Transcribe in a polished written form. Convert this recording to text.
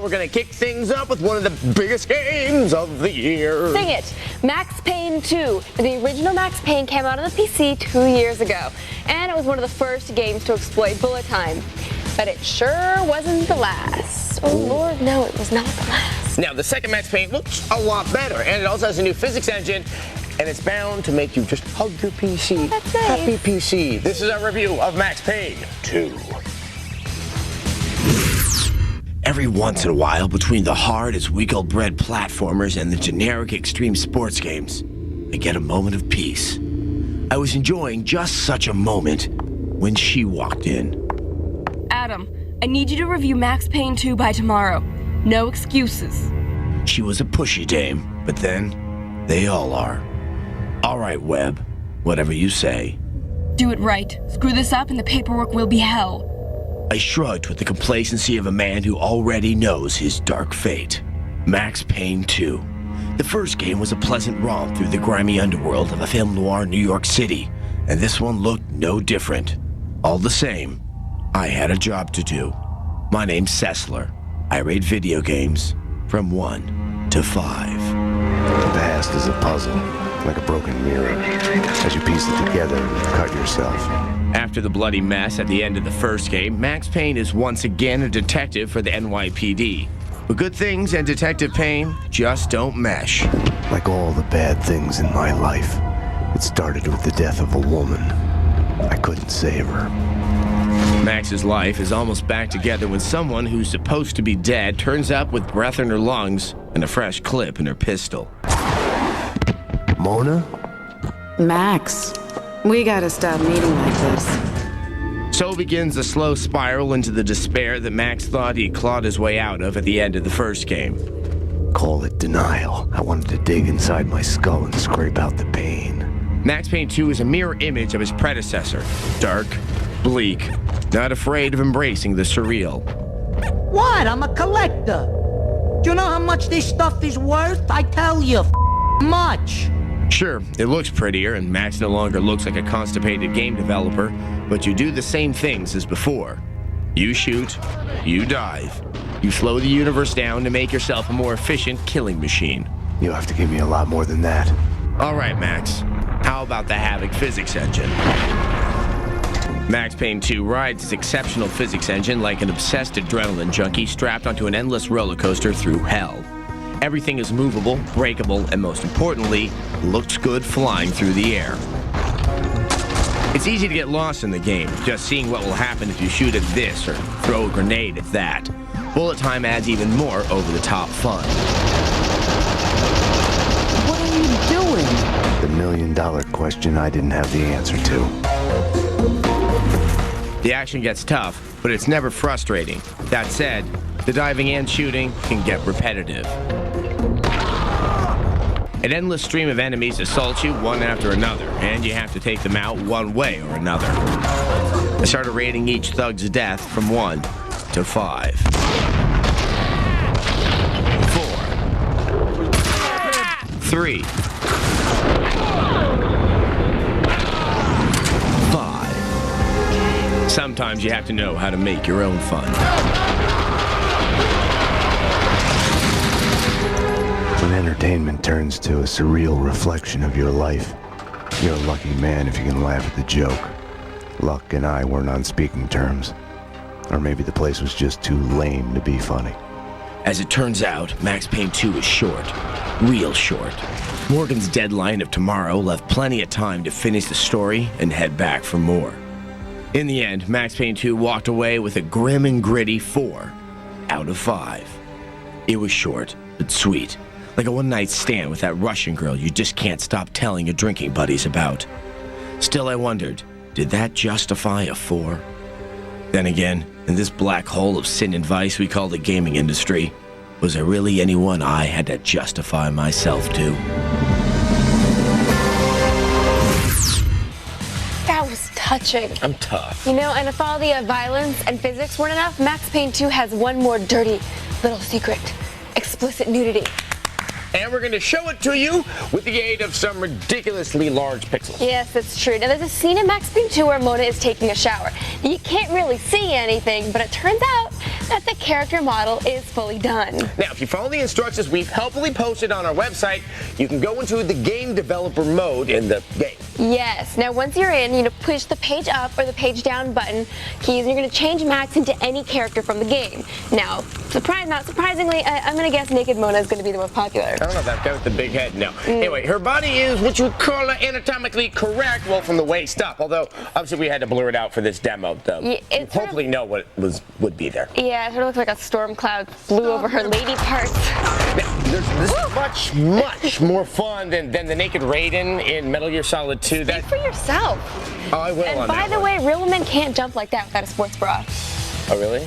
we're going to kick things up with one of the biggest games of the year. Sing it. Max Payne 2. The original Max Payne came out on the PC 2 years ago, and it was one of the first games to exploit bullet time. But it sure wasn't the last. Oh, Lord, no, it was not the last. Now, the second Max Payne looks a lot better, and it also has a new physics engine, and it's bound to make you just hug your PC. That's nice. Happy PC. This is our review of Max Payne 2. Every once in a while, between the hard as week-old-bred platformers and the generic extreme sports games, I get a moment of peace. I was enjoying just such a moment when she walked in. Adam, I need you to review Max Payne 2 by tomorrow. No excuses. She was a pushy dame, but then they all are. All right, Webb, whatever you say. Do it right. Screw this up and the paperwork will be hell. I shrugged with the complacency of a man who already knows his dark fate. Max Payne 2. The first game was a pleasant romp through the grimy underworld of a film noir New York City, and this one looked no different. All the same, I had a job to do. My name's Sessler. I rate video games from 1 to 5. The past is a puzzle, like a broken mirror. As you piece it together, you cut yourself. After the bloody mess at the end of the first game, Max Payne is once again a detective for the NYPD. But good things and Detective Payne just don't mesh. Like all the bad things in my life, it started with the death of a woman. I couldn't save her. Max's life is almost back together when someone who's supposed to be dead turns up with breath in her lungs and a fresh clip in her pistol. Mona? Max, we gotta stop meeting like this. So begins a slow spiral into the despair that Max thought he'd clawed his way out of at the end of the first game. Call it denial. I wanted to dig inside my skull and scrape out the pain. Max Payne 2 is a mirror image of his predecessor. Dark, bleak, not afraid of embracing the surreal. What? I'm a collector. Do you know how much this stuff is worth? I tell you, much. Sure, it looks prettier, and Max no longer looks like a constipated game developer, but you do the same things as before. You shoot, you dive, you slow the universe down to make yourself a more efficient killing machine. You have to give me a lot more than that. All right, Max, how about the Havoc physics engine? Max Payne 2 rides his exceptional physics engine like an obsessed adrenaline junkie strapped onto an endless roller coaster through hell. Everything is movable, breakable, and most importantly, looks good flying through the air. It's easy to get lost in the game, just seeing what will happen if you shoot at this or throw a grenade at that. Bullet time adds even more over-the-top fun. What are you doing? The million-dollar question I didn't have the answer to. The action gets tough, but it's never frustrating. That said, the diving and shooting can get repetitive. An endless stream of enemies assault you one after another, and you have to take them out one way or another. I started rating each thug's death from 1 to 5. 4. 3. 5. Sometimes you have to know how to make your own fun. When entertainment turns to a surreal reflection of your life, you're a lucky man if you can laugh at the joke. Luck and I weren't on speaking terms. Or maybe the place was just too lame to be funny. As it turns out, Max Payne 2 is short. Real short. Morgan's deadline of tomorrow left plenty of time to finish the story and head back for more. In the end, Max Payne 2 walked away with a grim and gritty 4 out of 5. It was short, but sweet. Like a one-night stand with that Russian girl you just can't stop telling your drinking buddies about. Still, I wondered, did that justify a 4? Then again, in this black hole of sin and vice we call the gaming industry, was there really anyone I had to justify myself to? That was touching. I'm tough. You know, and if all the violence and physics weren't enough, Max Payne 2 has one more dirty little secret. Explicit nudity. And we're going to show it to you with the aid of some ridiculously large pixels. Yes, that's true. Now, there's a scene in Max Payne 2 where Mona is taking a shower. You can't really see anything, but it turns out that the character model is fully done. Now, if you follow the instructions we've helpfully posted on our website, you can go into the game developer mode in the game. Yes. Now, once you're in, you push the page up or the page down button keys, and you're going to change Max into any character from the game. Now, not surprisingly, I'm going to guess Naked Mona is going to be the most popular. I don't know, that guy with the big head, no. Anyway, her body is what you call anatomically correct, well, from the waist up. Although, obviously, we had to blur it out for this demo, though. Yeah, hopefully know what would be there. Yeah, it sort of looks like a storm cloud flew over her lady parts. Now, this is much more fun than the Naked Raiden in Metal Gear Solid 2. Speak for yourself. Oh, I will. And by the way, real women can't jump like that without a sports bra. Oh, really?